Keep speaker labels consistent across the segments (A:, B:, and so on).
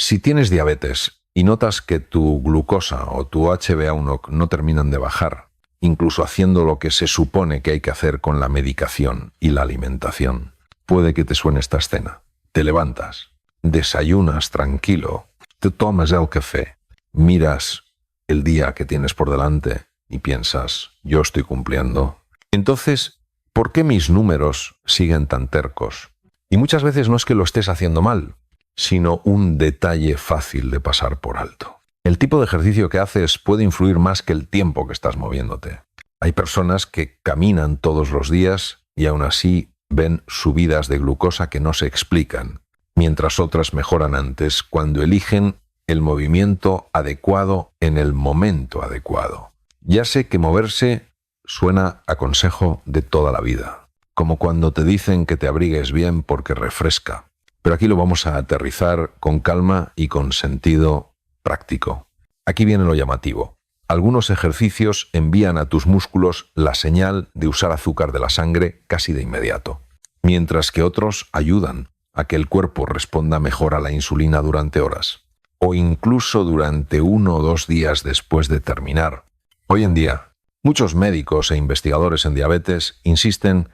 A: Si tienes diabetes y notas que tu glucosa o tu HbA1c no terminan de bajar, incluso haciendo lo que se supone que hay que hacer con la medicación y la alimentación, puede que te suene esta escena. Te levantas, desayunas tranquilo, te tomas el café, miras el día que tienes por delante y piensas, yo estoy cumpliendo. Entonces, ¿por qué mis números siguen tan tercos? Y muchas veces no es que lo estés haciendo mal, sino un detalle fácil de pasar por alto. El tipo de ejercicio que haces puede influir más que el tiempo que estás moviéndote. Hay personas que caminan todos los días y aún así ven subidas de glucosa que no se explican, mientras otras mejoran antes cuando eligen el movimiento adecuado en el momento adecuado. Ya sé que moverse suena a consejo de toda la vida, como cuando te dicen que te abrigues bien porque refresca. Pero aquí lo vamos a aterrizar con calma y con sentido práctico. Aquí viene lo llamativo. Algunos ejercicios envían a tus músculos la señal de usar azúcar de la sangre casi de inmediato, mientras que otros ayudan a que el cuerpo responda mejor a la insulina durante horas, o incluso durante 1 o 2 días después de terminar. Hoy en día, muchos médicos e investigadores en diabetes insisten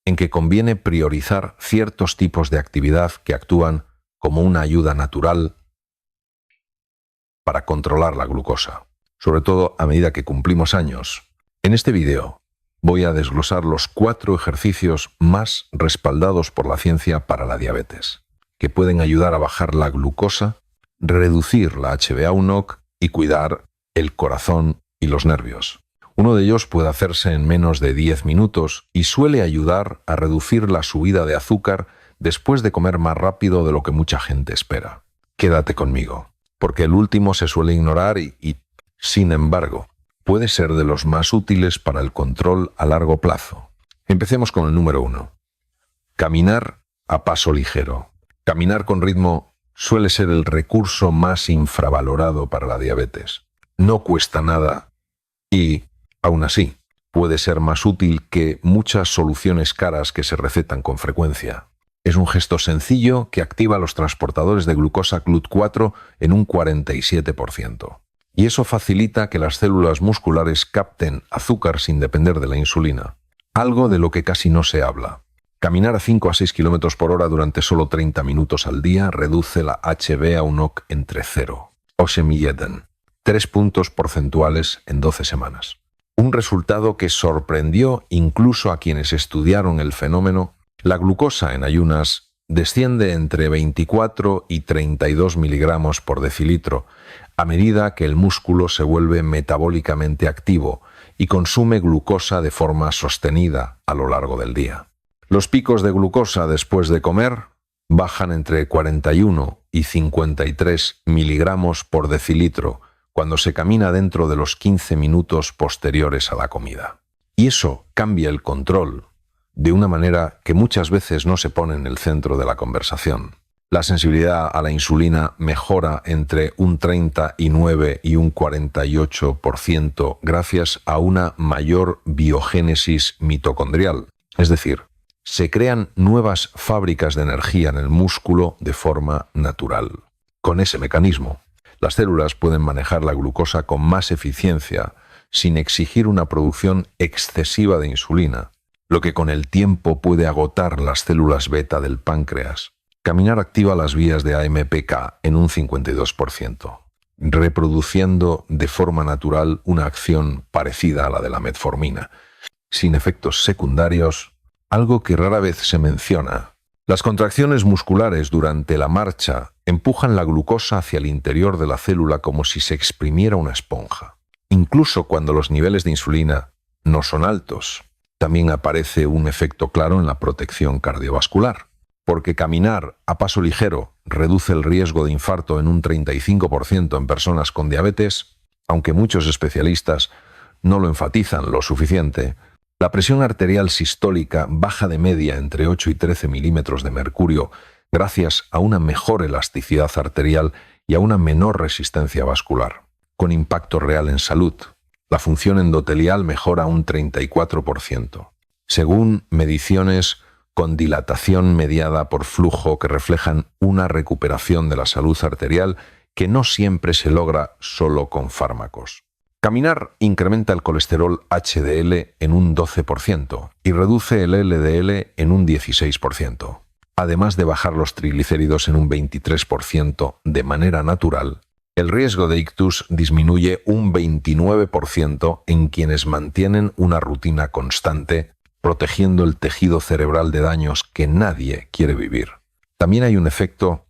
A: en que conviene priorizar ciertos tipos de actividad que actúan como una ayuda natural para controlar la glucosa, sobre todo a medida que cumplimos años. En este video voy a desglosar los 4 ejercicios más respaldados por la ciencia para la diabetes, que pueden ayudar a bajar la glucosa, reducir la HbA1c y cuidar el corazón y los nervios. Uno de ellos puede hacerse en menos de 10 minutos y suele ayudar a reducir la subida de azúcar después de comer más rápido de lo que mucha gente espera. Quédate conmigo, porque el último se suele ignorar y sin embargo, puede ser de los más útiles para el control a largo plazo. Empecemos con el número 1. Caminar a paso ligero. Caminar con ritmo suele ser el recurso más infravalorado para la diabetes. No cuesta nada y, aún así, puede ser más útil que muchas soluciones caras que se recetan con frecuencia. Es un gesto sencillo que activa los transportadores de glucosa GLUT4 en un 47%. Y eso facilita que las células musculares capten azúcar sin depender de la insulina, algo de lo que casi no se habla. Caminar a 5 a 6 km por hora durante solo 30 minutos al día reduce la HbA1c entre 0, 3 puntos porcentuales en 12 semanas. Un resultado que sorprendió incluso a quienes estudiaron el fenómeno. La glucosa en ayunas desciende entre 24 y 32 miligramos por decilitro a medida que el músculo se vuelve metabólicamente activo y consume glucosa de forma sostenida a lo largo del día. Los picos de glucosa después de comer bajan entre 41 y 53 miligramos por decilitro cuando se camina dentro de los 15 minutos posteriores a la comida. Y eso cambia el control de una manera que muchas veces no se pone en el centro de la conversación. La sensibilidad a la insulina mejora entre un 39 y un 48% gracias a una mayor biogénesis mitocondrial. Es decir, se crean nuevas fábricas de energía en el músculo de forma natural. Con ese mecanismo, las células pueden manejar la glucosa con más eficiencia sin exigir una producción excesiva de insulina, lo que con el tiempo puede agotar las células beta del páncreas. Caminar activa las vías de AMPK en un 52%, reproduciendo de forma natural una acción parecida a la de la metformina, sin efectos secundarios, algo que rara vez se menciona. Las contracciones musculares durante la marcha empujan la glucosa hacia el interior de la célula como si se exprimiera una esponja. Incluso cuando los niveles de insulina no son altos, también aparece un efecto claro en la protección cardiovascular, porque caminar a paso ligero reduce el riesgo de infarto en un 35% en personas con diabetes, aunque muchos especialistas no lo enfatizan lo suficiente. La presión arterial sistólica baja de media entre 8 y 13 milímetros de mercurio gracias a una mejor elasticidad arterial y a una menor resistencia vascular, con impacto real en salud. La función endotelial mejora un 34%. Según mediciones con dilatación mediada por flujo que reflejan una recuperación de la salud arterial que no siempre se logra solo con fármacos. Caminar incrementa el colesterol HDL en un 12% y reduce el LDL en un 16%, además de bajar los triglicéridos en un 23% de manera natural. El riesgo de ictus disminuye un 29% en quienes mantienen una rutina constante, protegiendo el tejido cerebral de daños que nadie quiere vivir. También hay un efecto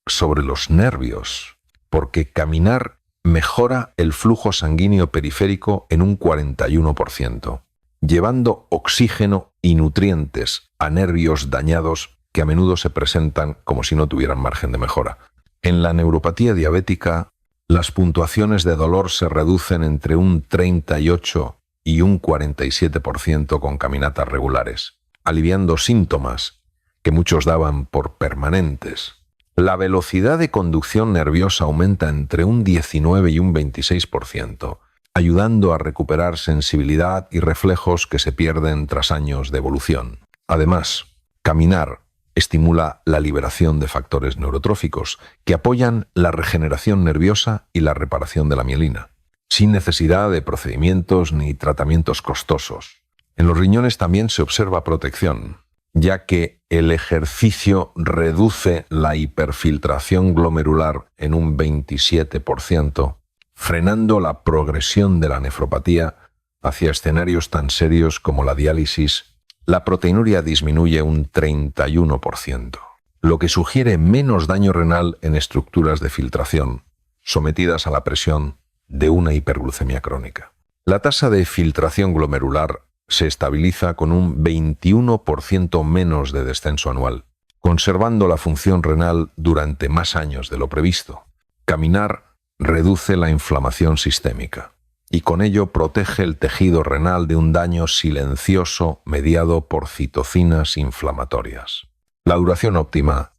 A: sobre los nervios, porque caminar mejora el flujo sanguíneo periférico en un 41%, llevando oxígeno y nutrientes a nervios dañados que a menudo se presentan como si no tuvieran margen de mejora. En la neuropatía diabética, las puntuaciones de dolor se reducen entre un 38 y un 47% con caminatas regulares, aliviando síntomas que muchos daban por permanentes. La velocidad de conducción nerviosa aumenta entre un 19 y un 26%, ayudando a recuperar sensibilidad y reflejos que se pierden tras años de evolución. Además, caminar estimula la liberación de factores neurotróficos que apoyan la regeneración nerviosa y la reparación de la mielina, sin necesidad de procedimientos ni tratamientos costosos. En los riñones también se observa protección, ya que el ejercicio reduce la hiperfiltración glomerular en un 27%, frenando la progresión de la nefropatía hacia escenarios tan serios como la diálisis. La proteinuria disminuye un 31%, lo que sugiere menos daño renal en estructuras de filtración, sometidas a la presión de una hiperglucemia crónica. La tasa de filtración glomerular se estabiliza con un 21% menos de descenso anual, conservando la función renal durante más años de lo previsto. Caminar reduce la inflamación sistémica y con ello protege el tejido renal de un daño silencioso mediado por citocinas inflamatorias. La duración óptima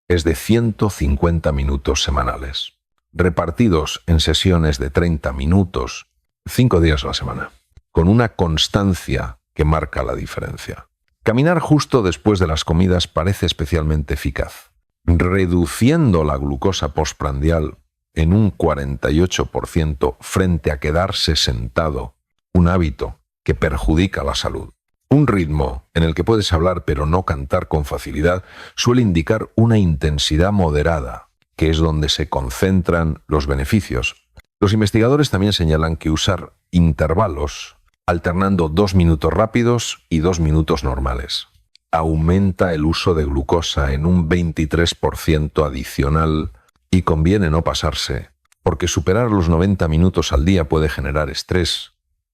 A: es de 150 minutos semanales, repartidos en sesiones de 30 minutos, 5 días a la semana, con una constancia que marca la diferencia. Caminar justo después de las comidas parece especialmente eficaz, reduciendo la glucosa postprandial en un 48% frente a quedarse sentado, un hábito que perjudica la salud. Un ritmo en el que puedes hablar pero no cantar con facilidad suele indicar una intensidad moderada, que es donde se concentran los beneficios. Los investigadores también señalan que usar intervalos, alternando 2 minutos rápidos y 2 minutos normales, aumenta el uso de glucosa en un 23% adicional. Y conviene no pasarse, porque superar los 90 minutos al día puede generar estrés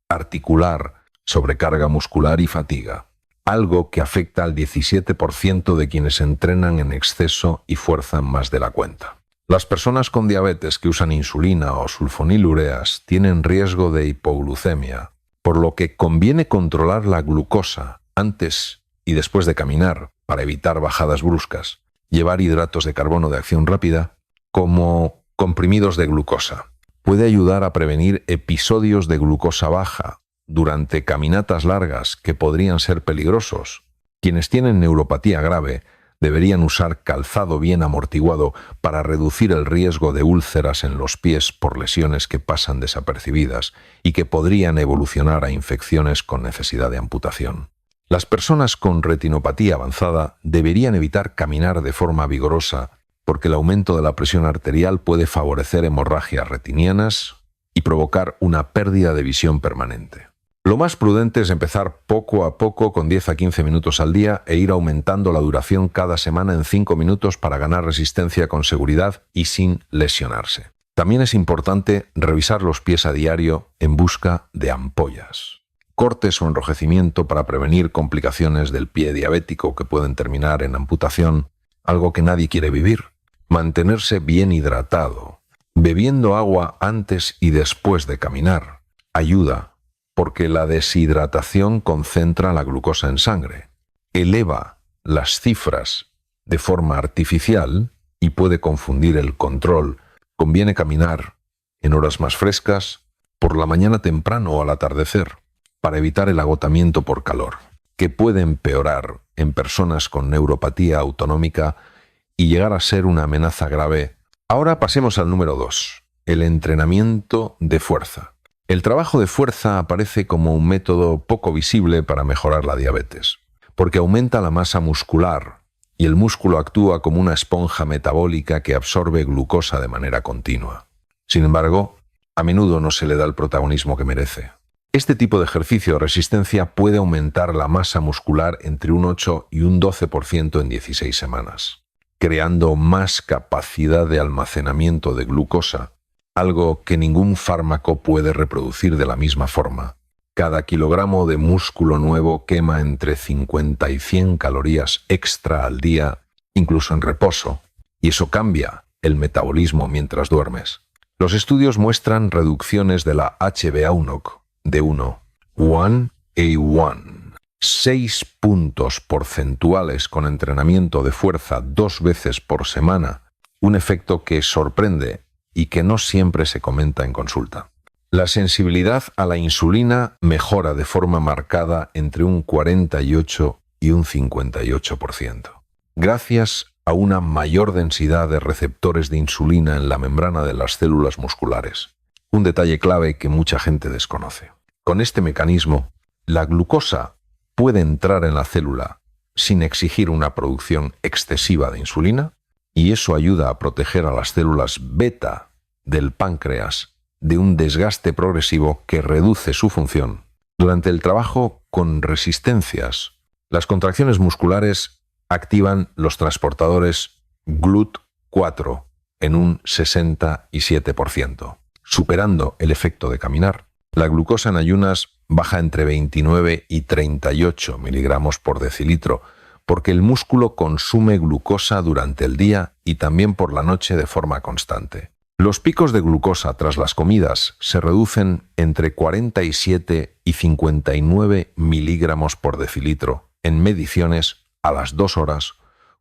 A: articular, sobrecarga muscular y fatiga, algo que afecta al 17% de quienes entrenan en exceso y fuerzan más de la cuenta. Las personas con diabetes que usan insulina o sulfonilureas tienen riesgo de hipoglucemia, por lo que conviene controlar la glucosa antes y después de caminar para evitar bajadas bruscas, llevar hidratos de carbono de acción rápida, como comprimidos de glucosa. Puede ayudar a prevenir episodios de glucosa baja durante caminatas largas que podrían ser peligrosos. Quienes tienen neuropatía grave deberían usar calzado bien amortiguado para reducir el riesgo de úlceras en los pies por lesiones que pasan desapercibidas y que podrían evolucionar a infecciones con necesidad de amputación. Las personas con retinopatía avanzada deberían evitar caminar de forma vigorosa porque el aumento de la presión arterial puede favorecer hemorragias retinianas y provocar una pérdida de visión permanente. Lo más prudente es empezar poco a poco con 10 a 15 minutos al día e ir aumentando la duración cada semana en 5 minutos para ganar resistencia con seguridad y sin lesionarse. También es importante revisar los pies a diario en busca de ampollas, cortes o enrojecimiento para prevenir complicaciones del pie diabético que pueden terminar en amputación, algo que nadie quiere vivir. Mantenerse bien hidratado, bebiendo agua antes y después de caminar, ayuda porque la deshidratación concentra la glucosa en sangre, eleva las cifras de forma artificial y puede confundir el control. Conviene caminar en horas más frescas, por la mañana temprano o al atardecer, para evitar el agotamiento por calor, que puede empeorar en personas con neuropatía autonómica y llegar a ser una amenaza grave. Ahora pasemos al número 2, el entrenamiento de fuerza. El trabajo de fuerza aparece como un método poco visible para mejorar la diabetes, porque aumenta la masa muscular y el músculo actúa como una esponja metabólica que absorbe glucosa de manera continua. Sin embargo, a menudo no se le da el protagonismo que merece. Este tipo de ejercicio de resistencia puede aumentar la masa muscular entre un 8 y un 12% en 16 semanas, creando más capacidad de almacenamiento de glucosa, algo que ningún fármaco puede reproducir de la misma forma. Cada kilogramo de músculo nuevo quema entre 50 y 100 calorías extra al día, incluso en reposo, y eso cambia el metabolismo mientras duermes. Los estudios muestran reducciones de la HbA1 de 1A1, 6 puntos porcentuales con entrenamiento de fuerza 2 veces por semana, un efecto que sorprende y que no siempre se comenta en consulta. La sensibilidad a la insulina mejora de forma marcada entre un 48 y un 58%, gracias a una mayor densidad de receptores de insulina en la membrana de las células musculares, un detalle clave que mucha gente desconoce. Con este mecanismo, la glucosa puede entrar en la célula sin exigir una producción excesiva de insulina, y eso ayuda a proteger a las células beta del páncreas de un desgaste progresivo que reduce su función. Durante el trabajo con resistencias, las contracciones musculares activan los transportadores GLUT4 en un 67%, superando el efecto de caminar. La glucosa en ayunas baja entre 29 y 38 miligramos por decilitro, porque el músculo consume glucosa durante el día y también por la noche de forma constante. Los picos de glucosa tras las comidas se reducen entre 47 y 59 miligramos por decilitro en mediciones a las 2 horas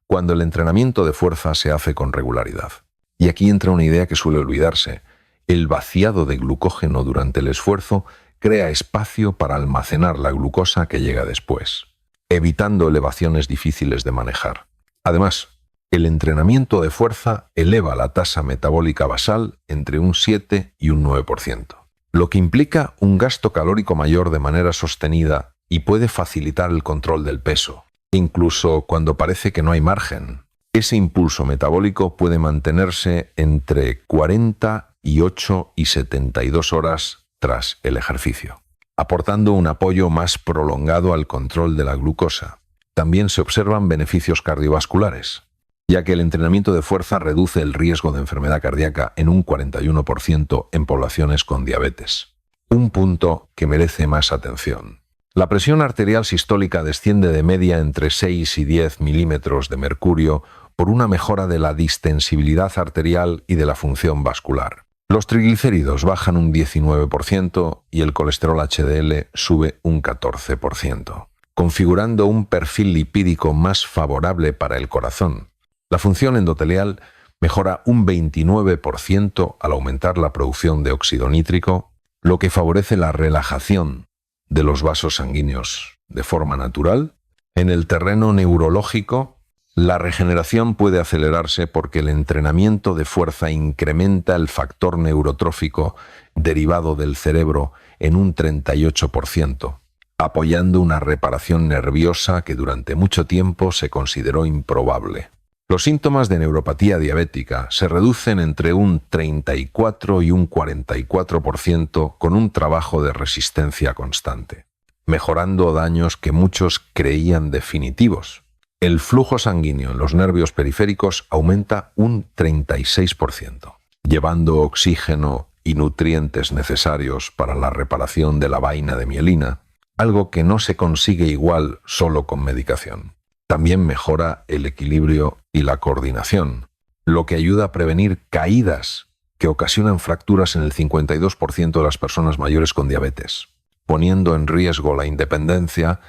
A: cuando el entrenamiento de fuerza se hace con regularidad. Y aquí entra una idea que suele olvidarse. El vaciado de glucógeno durante el esfuerzo crea espacio para almacenar la glucosa que llega después, evitando elevaciones difíciles de manejar. Además, el entrenamiento de fuerza eleva la tasa metabólica basal entre un 7 y un 9%, lo que implica un gasto calórico mayor de manera sostenida y puede facilitar el control del peso. Incluso cuando parece que no hay margen, ese impulso metabólico puede mantenerse entre 48 y 72 horas tras el ejercicio, aportando un apoyo más prolongado al control de la glucosa. También se observan beneficios cardiovasculares, ya que el entrenamiento de fuerza reduce el riesgo de enfermedad cardíaca en un 41% en poblaciones con diabetes. Un punto que merece más atención. La presión arterial sistólica desciende de media entre 6 y 10 milímetros de mercurio por una mejora de la distensibilidad arterial y de la función vascular. Los triglicéridos bajan un 19% y el colesterol HDL sube un 14%, configurando un perfil lipídico más favorable para el corazón. La función endotelial mejora un 29% al aumentar la producción de óxido nítrico, lo que favorece la relajación de los vasos sanguíneos de forma natural. En el terreno neurológico, la regeneración puede acelerarse porque el entrenamiento de fuerza incrementa el factor neurotrófico derivado del cerebro en un 38%, apoyando una reparación nerviosa que durante mucho tiempo se consideró improbable. Los síntomas de neuropatía diabética se reducen entre un 34 y un 44% con un trabajo de resistencia constante, mejorando daños que muchos creían definitivos. El flujo sanguíneo en los nervios periféricos aumenta un 36%, llevando oxígeno y nutrientes necesarios para la reparación de la vaina de mielina, algo que no se consigue igual solo con medicación. También mejora el equilibrio y la coordinación, lo que ayuda a prevenir caídas que ocasionan fracturas en el 52% de las personas mayores con diabetes, poniendo en riesgo la independencia.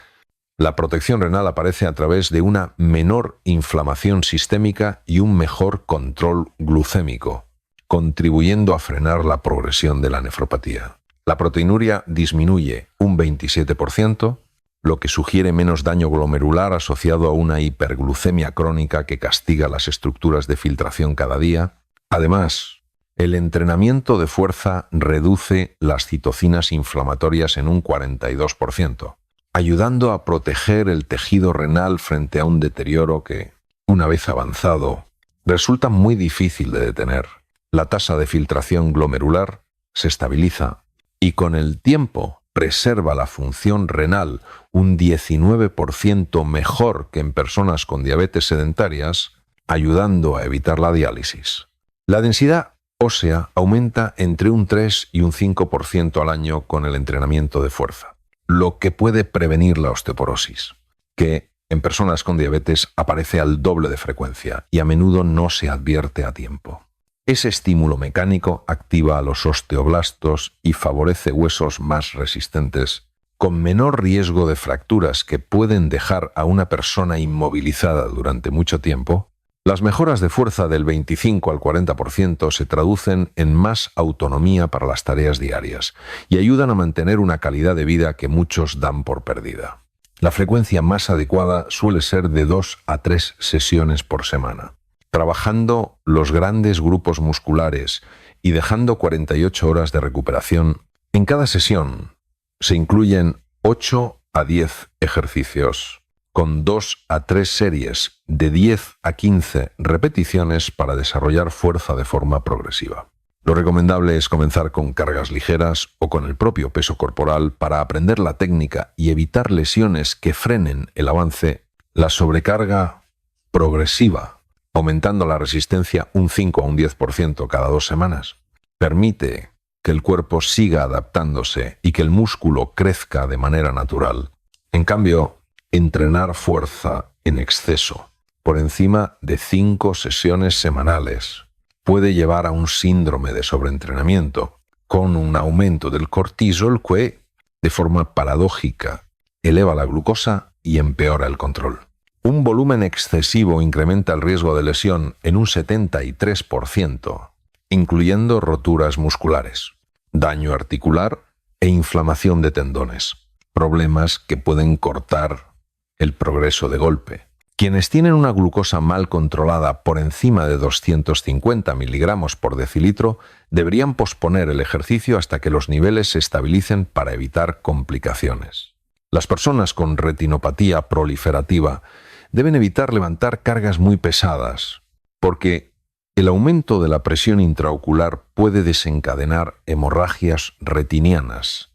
A: La protección renal aparece a través de una menor inflamación sistémica y un mejor control glucémico, contribuyendo a frenar la progresión de la nefropatía. La proteinuria disminuye un 27%, lo que sugiere menos daño glomerular asociado a una hiperglucemia crónica que castiga las estructuras de filtración cada día. Además, el entrenamiento de fuerza reduce las citocinas inflamatorias en un 42%, ayudando a proteger el tejido renal frente a un deterioro que, una vez avanzado, resulta muy difícil de detener. La tasa de filtración glomerular se estabiliza y con el tiempo preserva la función renal un 19% mejor que en personas con diabetes sedentarias, ayudando a evitar la diálisis. La densidad ósea aumenta entre un 3 y un 5% al año con el entrenamiento de fuerza, lo que puede prevenir la osteoporosis, que en personas con diabetes aparece al doble de frecuencia y a menudo no se advierte a tiempo. Ese estímulo mecánico activa a los osteoblastos y favorece huesos más resistentes, con menor riesgo de fracturas que pueden dejar a una persona inmovilizada durante mucho tiempo. Las mejoras de fuerza del 25 al 40% se traducen en más autonomía para las tareas diarias y ayudan a mantener una calidad de vida que muchos dan por perdida. La frecuencia más adecuada suele ser de 2 a 3 sesiones por semana, trabajando los grandes grupos musculares y dejando 48 horas de recuperación. En cada sesión se incluyen 8 a 10 ejercicios, con 2 a 3 series de 10 a 15 repeticiones para desarrollar fuerza de forma progresiva. Lo recomendable es comenzar con cargas ligeras o con el propio peso corporal para aprender la técnica y evitar lesiones que frenen el avance. La sobrecarga progresiva, aumentando la resistencia un 5 a un 10% cada 2 semanas, permite que el cuerpo siga adaptándose y que el músculo crezca de manera natural. En cambio, entrenar fuerza en exceso, por encima de 5 sesiones semanales, puede llevar a un síndrome de sobreentrenamiento, con un aumento del cortisol que, de forma paradójica, eleva la glucosa y empeora el control. Un volumen excesivo incrementa el riesgo de lesión en un 73%, incluyendo roturas musculares, daño articular e inflamación de tendones, problemas que pueden cortar el progreso de golpe. Quienes tienen una glucosa mal controlada por encima de 250 miligramos por decilitro deberían posponer el ejercicio hasta que los niveles se estabilicen para evitar complicaciones. Las personas con retinopatía proliferativa deben evitar levantar cargas muy pesadas, porque el aumento de la presión intraocular puede desencadenar hemorragias retinianas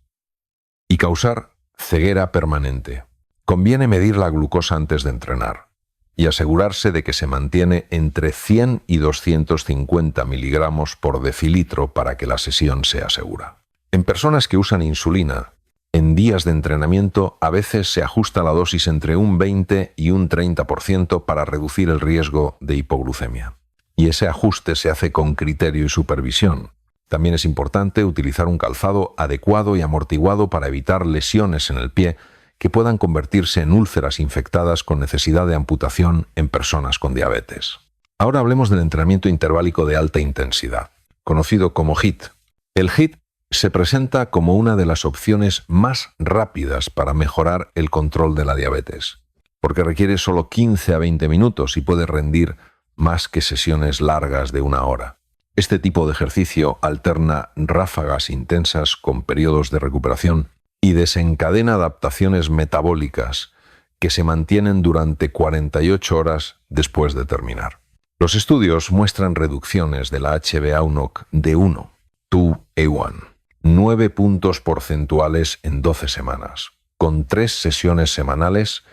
A: y causar ceguera permanente. Conviene medir la glucosa antes de entrenar y asegurarse de que se mantiene entre 100 y 250 miligramos por decilitro para que la sesión sea segura. En personas que usan insulina, en días de entrenamiento a veces se ajusta la dosis entre un 20 y un 30% para reducir el riesgo de hipoglucemia. Y ese ajuste se hace con criterio y supervisión. También es importante utilizar un calzado adecuado y amortiguado para evitar lesiones en el pie que puedan convertirse en úlceras infectadas con necesidad de amputación en personas con diabetes. Ahora hablemos del entrenamiento interválico de alta intensidad, conocido como HIIT. El HIIT se presenta como una de las opciones más rápidas para mejorar el control de la diabetes, porque requiere solo 15 a 20 minutos y puede rendir más que sesiones largas de 1 hora. Este tipo de ejercicio alterna ráfagas intensas con periodos de recuperación y desencadena adaptaciones metabólicas que se mantienen durante 48 horas después de terminar. Los estudios muestran reducciones de la HbA1c de 1, 2A1, 9 puntos porcentuales en 12 semanas, con 3 sesiones semanales,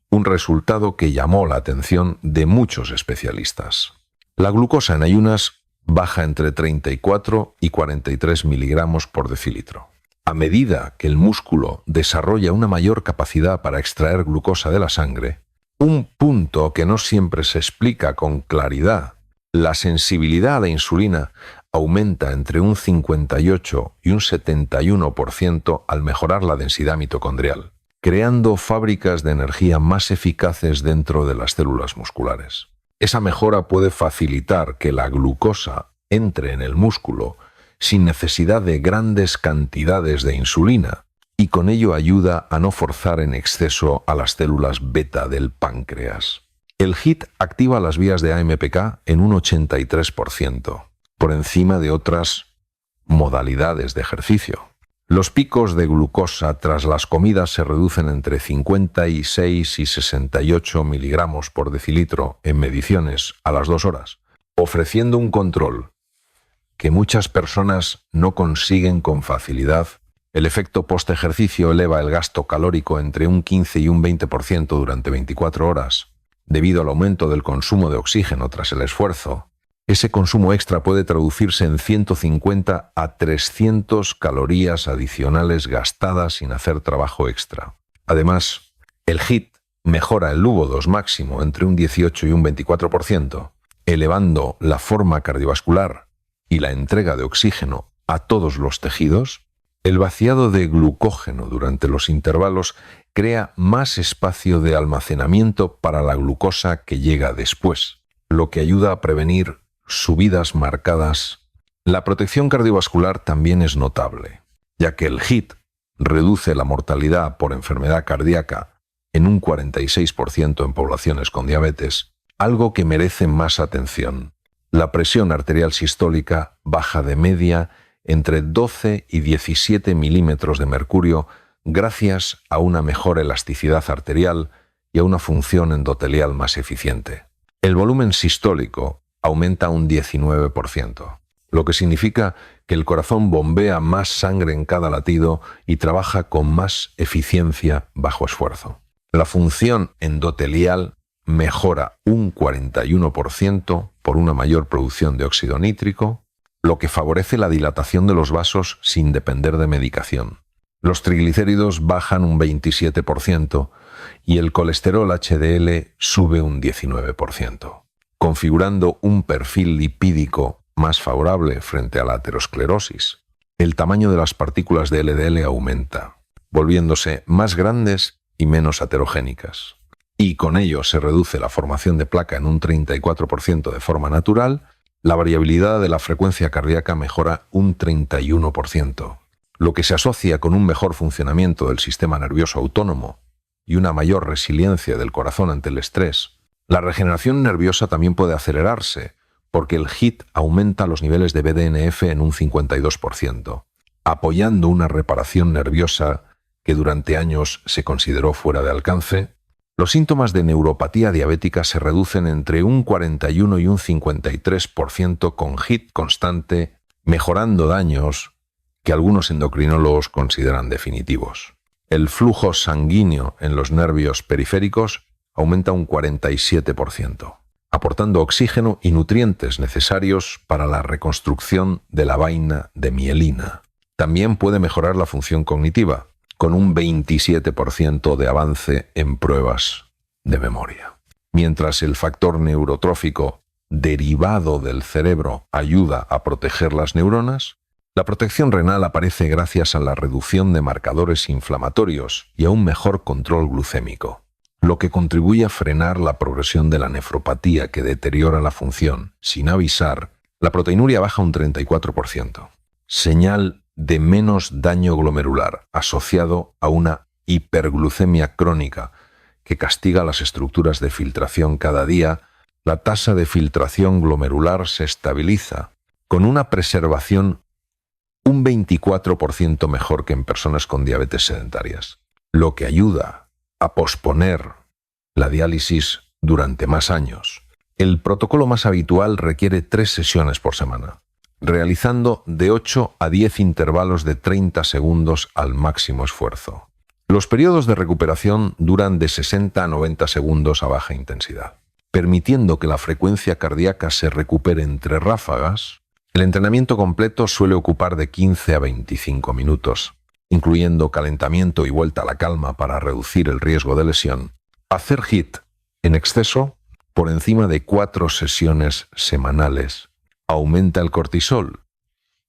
A: un resultado que llamó la atención de muchos especialistas. La glucosa en ayunas baja entre 34 y 43 miligramos por decilitro. A medida que el músculo desarrolla una mayor capacidad para extraer glucosa de la sangre, un punto que no siempre se explica con claridad, la sensibilidad a la insulina aumenta entre un 58 y un 71% al mejorar la densidad mitocondrial, creando fábricas de energía más eficaces dentro de las células musculares. Esa mejora puede facilitar que la glucosa entre en el músculo sin necesidad de grandes cantidades de insulina y con ello ayuda a no forzar en exceso a las células beta del páncreas. El HIIT activa las vías de AMPK en un 83%, por encima de otras modalidades de ejercicio. Los picos de glucosa tras las comidas se reducen entre 56 y 68 miligramos por decilitro en mediciones a las 2 horas, ofreciendo un control que muchas personas no consiguen con facilidad. El efecto post-ejercicio eleva el gasto calórico entre un 15 y un 20% durante 24 horas. Debido al aumento del consumo de oxígeno tras el esfuerzo, ese consumo extra puede traducirse en 150 a 300 calorías adicionales gastadas sin hacer trabajo extra. Además, el HIIT mejora el VO2 máximo entre un 18 y un 24%, elevando la forma cardiovascular y la entrega de oxígeno a todos los tejidos. El vaciado de glucógeno durante los intervalos crea más espacio de almacenamiento para la glucosa que llega después, lo que ayuda a prevenir subidas marcadas. La protección cardiovascular también es notable, ya que el HIIT reduce la mortalidad por enfermedad cardíaca en un 46% en poblaciones con diabetes, algo que merece más atención. La presión arterial sistólica baja de media entre 12 y 17 milímetros de mercurio gracias a una mejor elasticidad arterial y a una función endotelial más eficiente. El volumen sistólico aumenta un 19%, lo que significa que el corazón bombea más sangre en cada latido y trabaja con más eficiencia bajo esfuerzo. La función endotelial mejora un 41% por una mayor producción de óxido nítrico, lo que favorece la dilatación de los vasos sin depender de medicación. Los triglicéridos bajan un 27% y el colesterol HDL sube un 19%, configurando un perfil lipídico más favorable frente a la aterosclerosis. El tamaño de las partículas de LDL aumenta, volviéndose más grandes y menos aterogénicas. Y con ello se reduce la formación de placa en un 34% de forma natural. La variabilidad de la frecuencia cardíaca mejora un 31%, lo que se asocia con un mejor funcionamiento del sistema nervioso autónomo y una mayor resiliencia del corazón ante el estrés. La regeneración nerviosa también puede acelerarse, porque el HIIT aumenta los niveles de BDNF en un 52%, apoyando una reparación nerviosa que durante años se consideró fuera de alcance. Los síntomas de neuropatía diabética se reducen entre un 41 y un 53% con HIIT constante, mejorando daños que algunos endocrinólogos consideran definitivos. El flujo sanguíneo en los nervios periféricos aumenta un 47%, aportando oxígeno y nutrientes necesarios para la reconstrucción de la vaina de mielina. También puede mejorar la función cognitiva, con un 27% de avance en pruebas de memoria. Mientras el factor neurotrófico derivado del cerebro ayuda a proteger las neuronas, la protección renal aparece gracias a la reducción de marcadores inflamatorios y a un mejor control glucémico, lo que contribuye a frenar la progresión de la nefropatía que deteriora la función. Sin avisar, la proteinuria baja un 34%, señal de menos daño glomerular asociado a una hiperglucemia crónica que castiga las estructuras de filtración cada día. La tasa de filtración glomerular se estabiliza con una preservación un 24% mejor que en personas con diabetes sedentarias, lo que ayuda a posponer la diálisis durante más años. El protocolo más habitual requiere 3 sesiones por semana, realizando de 8 a 10 intervalos de 30 segundos al máximo esfuerzo. Los periodos de recuperación duran de 60 a 90 segundos a baja intensidad, permitiendo que la frecuencia cardíaca se recupere entre ráfagas. El entrenamiento completo suele ocupar de 15 a 25 minutos, incluyendo calentamiento y vuelta a la calma para reducir el riesgo de lesión. Hacer HIIT en exceso, por encima de 4 sesiones semanales, aumenta el cortisol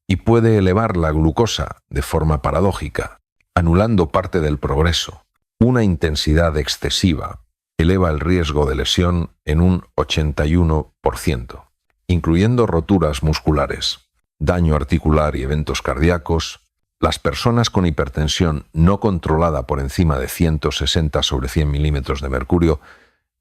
A: y puede elevar la glucosa de forma paradójica, anulando parte del progreso. Una intensidad excesiva eleva el riesgo de lesión en un 81%, incluyendo roturas musculares, daño articular y eventos cardíacos. Las personas con hipertensión no controlada por encima de 160/100 milímetros de mercurio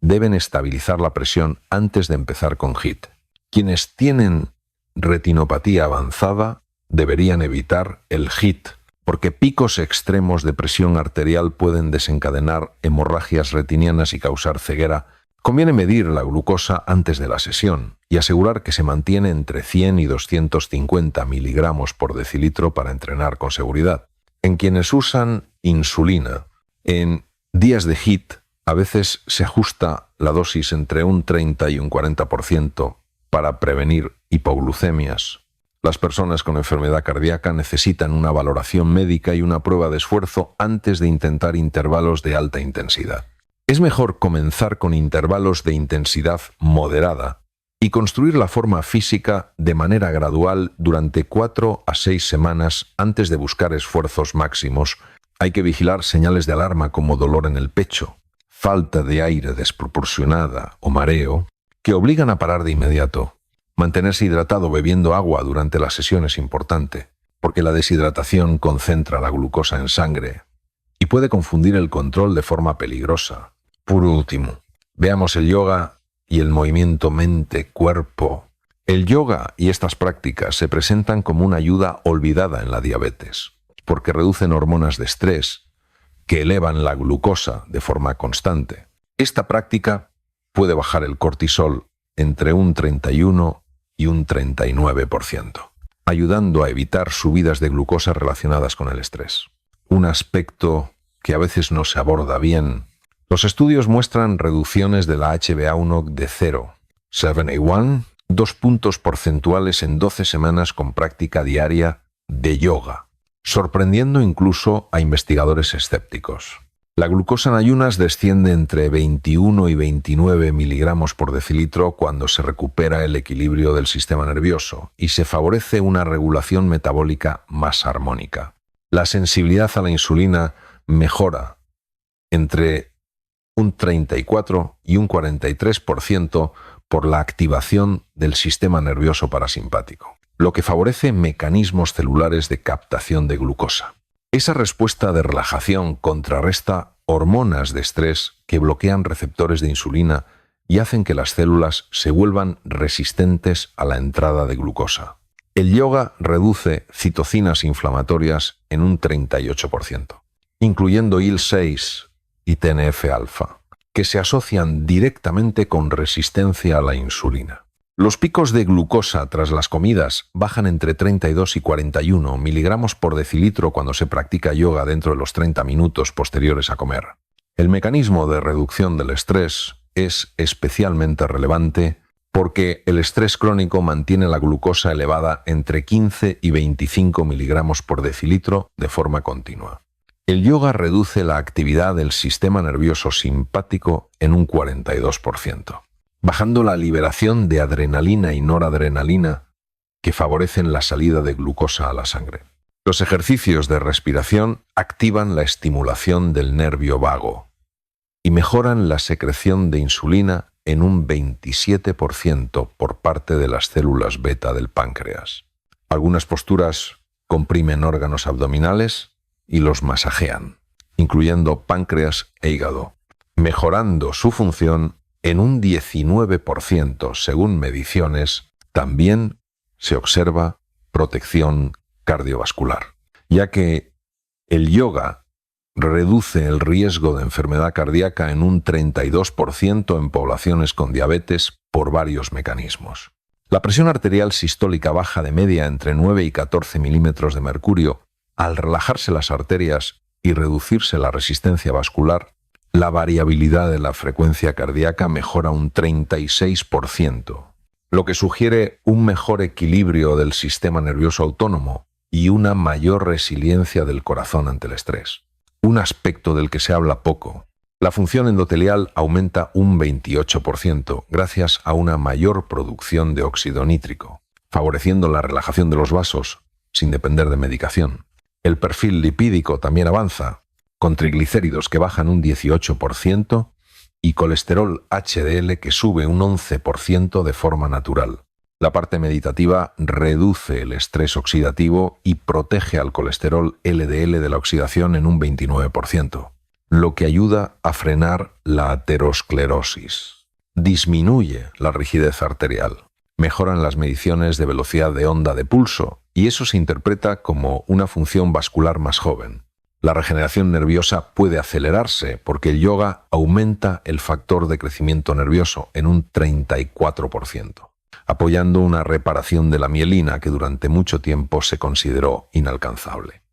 A: deben estabilizar la presión antes de empezar con HIIT. Quienes tienen retinopatía avanzada deberían evitar el HIIT, porque picos extremos de presión arterial pueden desencadenar hemorragias retinianas y causar ceguera. Conviene medir la glucosa antes de la sesión y asegurar que se mantiene entre 100 y 250 miligramos por decilitro para entrenar con seguridad. En quienes usan insulina, en días de HIIT, a veces se ajusta la dosis entre un 30 y un 40% para prevenir hipoglucemias. Las personas con enfermedad cardíaca necesitan una valoración médica y una prueba de esfuerzo antes de intentar intervalos de alta intensidad. Es mejor comenzar con intervalos de intensidad moderada y construir la forma física de manera gradual durante 4 a 6 semanas antes de buscar esfuerzos máximos. Hay que vigilar señales de alarma como dolor en el pecho, falta de aire desproporcionada o mareo, que obligan a parar de inmediato. Mantenerse hidratado bebiendo agua durante la sesión es importante, porque la deshidratación concentra la glucosa en sangre y puede confundir el control de forma peligrosa. Por último, veamos el yoga y el movimiento mente-cuerpo. El yoga y estas prácticas se presentan como una ayuda olvidada en la diabetes, porque reducen hormonas de estrés que elevan la glucosa de forma constante. Esta práctica puede bajar el cortisol entre un 31 y un 39%, ayudando a evitar subidas de glucosa relacionadas con el estrés. Un aspecto que a veces no se aborda bien. Los estudios muestran reducciones de la HbA1 de 0, 7A1, 2 puntos porcentuales en 12 semanas con práctica diaria de yoga, sorprendiendo incluso a investigadores escépticos. La glucosa en ayunas desciende entre 21 y 29 miligramos por decilitro cuando se recupera el equilibrio del sistema nervioso y se favorece una regulación metabólica más armónica. La sensibilidad a la insulina mejora entre un 34 y un 43% por la activación del sistema nervioso parasimpático, lo que favorece mecanismos celulares de captación de glucosa. Esa respuesta de relajación contrarresta hormonas de estrés que bloquean receptores de insulina y hacen que las células se vuelvan resistentes a la entrada de glucosa. El yoga reduce citocinas inflamatorias en un 38%, incluyendo IL-6 y TNF-alfa, que se asocian directamente con resistencia a la insulina. Los picos de glucosa tras las comidas bajan entre 32 y 41 miligramos por decilitro cuando se practica yoga dentro de los 30 minutos posteriores a comer. El mecanismo de reducción del estrés es especialmente relevante porque el estrés crónico mantiene la glucosa elevada entre 15 y 25 miligramos por decilitro de forma continua. El yoga reduce la actividad del sistema nervioso simpático en un 42%. Bajando la liberación de adrenalina y noradrenalina que favorecen la salida de glucosa a la sangre. Los ejercicios de respiración activan la estimulación del nervio vago y mejoran la secreción de insulina en un 27% por parte de las células beta del páncreas. Algunas posturas comprimen órganos abdominales y los masajean, incluyendo páncreas e hígado, mejorando su función en un 19%, según mediciones. También se observa protección cardiovascular, ya que el yoga reduce el riesgo de enfermedad cardíaca en un 32% en poblaciones con diabetes por varios mecanismos. La presión arterial sistólica baja de media entre 9 y 14 milímetros de mercurio. Al relajarse las arterias y reducirse la resistencia vascular, la variabilidad de la frecuencia cardíaca mejora un 36%, lo que sugiere un mejor equilibrio del sistema nervioso autónomo y una mayor resiliencia del corazón ante el estrés. Un aspecto del que se habla poco. La función endotelial aumenta un 28% gracias a una mayor producción de óxido nítrico, favoreciendo la relajación de los vasos sin depender de medicación. El perfil lipídico también avanza, con triglicéridos que bajan un 18% y colesterol HDL que sube un 11% de forma natural. La parte meditativa reduce el estrés oxidativo y protege al colesterol LDL de la oxidación en un 29%, lo que ayuda a frenar la aterosclerosis. Disminuye la rigidez arterial. Mejoran las mediciones de velocidad de onda de pulso y eso se interpreta como una función vascular más joven. La regeneración nerviosa puede acelerarse porque el yoga aumenta el factor de crecimiento nervioso en un 34%, apoyando una reparación de la mielina que durante mucho tiempo se consideró inalcanzable.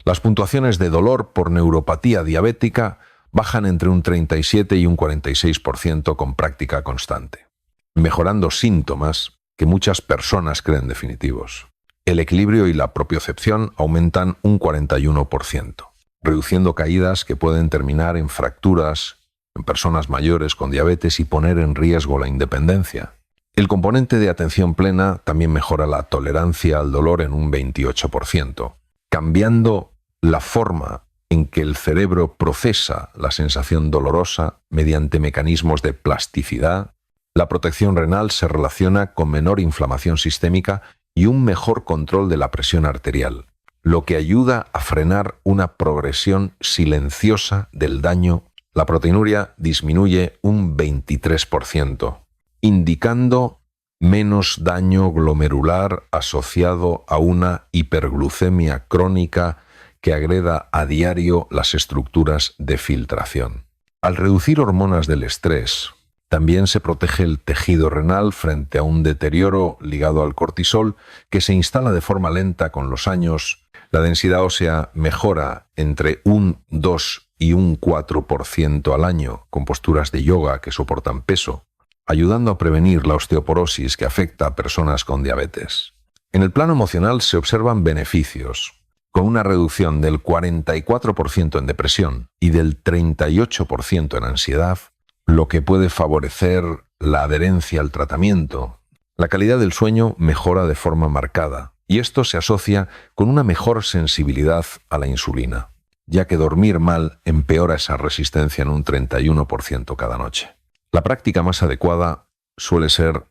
A: Las puntuaciones de dolor por neuropatía diabética bajan entre un 37 y un 46% con práctica constante, mejorando síntomas que muchas personas creen definitivos. El equilibrio y la propiocepción aumentan un 41%, reduciendo caídas que pueden terminar en fracturas en personas mayores con diabetes y poner en riesgo la independencia. El componente de atención plena también mejora la tolerancia al dolor en un 28%, cambiando la forma en que el cerebro procesa la sensación dolorosa mediante mecanismos de plasticidad. La protección renal se relaciona con menor inflamación sistémica y un mejor control de la presión arterial, lo que ayuda a frenar una progresión silenciosa del daño. La proteinuria disminuye un 23%, indicando menos daño glomerular asociado a una hiperglucemia crónica que agreda a diario las estructuras de filtración. Al reducir hormonas del estrés, también se protege el tejido renal frente a un deterioro ligado al cortisol que se instala de forma lenta con los años. La densidad ósea mejora entre un 2 y un 4% al año con posturas de yoga que soportan peso, ayudando a prevenir la osteoporosis que afecta a personas con diabetes. En el plano emocional se observan beneficios, con una reducción del 44% en depresión y del 38% en ansiedad, lo que puede favorecer la adherencia al tratamiento. La calidad del sueño mejora de forma marcada, y esto se asocia con una mejor sensibilidad a la insulina, ya que dormir mal empeora esa resistencia en un 31% cada noche. La práctica más adecuada suele ser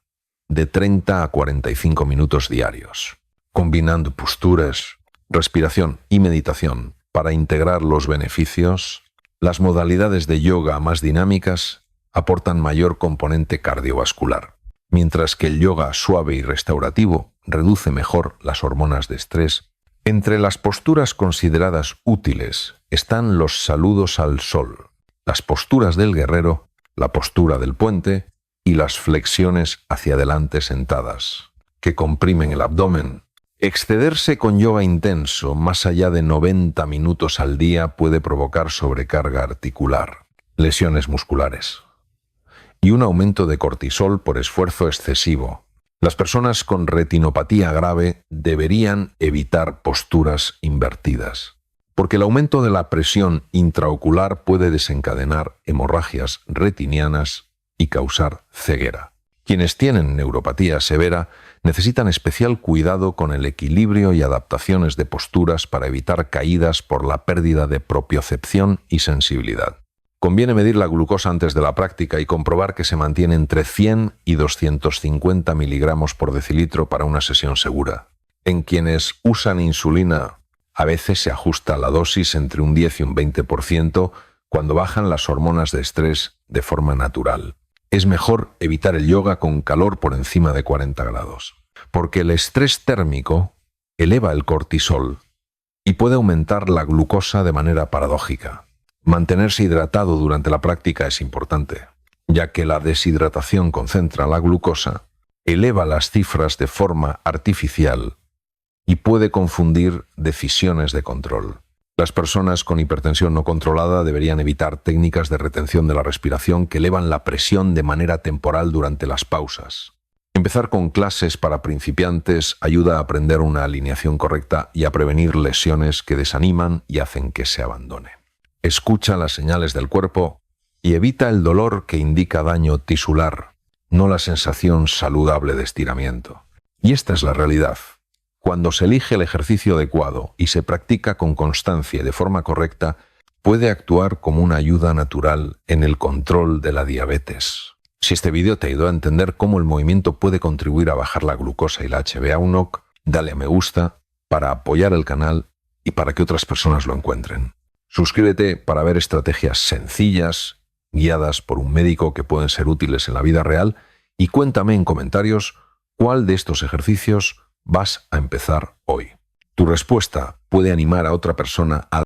A: de 30 a 45 minutos diarios, combinando posturas, respiración y meditación para integrar los beneficios. Las modalidades de yoga más dinámicas aportan mayor componente cardiovascular, mientras que el yoga suave y restaurativo reduce mejor las hormonas de estrés. Entre las posturas consideradas útiles están los saludos al sol, las posturas del guerrero, la postura del puente y las flexiones hacia adelante sentadas, que comprimen el abdomen. Excederse con yoga intenso más allá de 90 minutos al día puede provocar sobrecarga articular, lesiones musculares y un aumento de cortisol por esfuerzo excesivo. Las personas con retinopatía grave deberían evitar posturas invertidas, porque el aumento de la presión intraocular puede desencadenar hemorragias retinianas y causar ceguera. Quienes tienen neuropatía severa necesitan especial cuidado con el equilibrio y adaptaciones de posturas para evitar caídas por la pérdida de propiocepción y sensibilidad. Conviene medir la glucosa antes de la práctica y comprobar que se mantiene entre 100 y 250 miligramos por decilitro para una sesión segura. En quienes usan insulina, a veces se ajusta la dosis entre un 10 y un 20% cuando bajan las hormonas de estrés de forma natural. Es mejor evitar el yoga con calor por encima de 40 grados, porque el estrés térmico eleva el cortisol y puede aumentar la glucosa de manera paradójica. Mantenerse hidratado durante la práctica es importante, ya que la deshidratación concentra la glucosa, eleva las cifras de forma artificial y puede confundir decisiones de control. Las personas con hipertensión no controlada deberían evitar técnicas de retención de la respiración que elevan la presión de manera temporal durante las pausas. Empezar con clases para principiantes ayuda a aprender una alineación correcta y a prevenir lesiones que desaniman y hacen que se abandone. Escucha las señales del cuerpo y evita el dolor que indica daño tisular, no la sensación saludable de estiramiento. Y esta es la realidad. Cuando se elige el ejercicio adecuado y se practica con constancia y de forma correcta, puede actuar como una ayuda natural en el control de la diabetes. Si este vídeo te ayudó a entender cómo el movimiento puede contribuir a bajar la glucosa y la HbA1c, dale a me gusta para apoyar el canal y para que otras personas lo encuentren. Suscríbete para ver estrategias sencillas, guiadas por un médico que pueden ser útiles en la vida real, y cuéntame en comentarios cuál de estos ejercicios vas a empezar hoy. Tu respuesta puede animar a otra persona a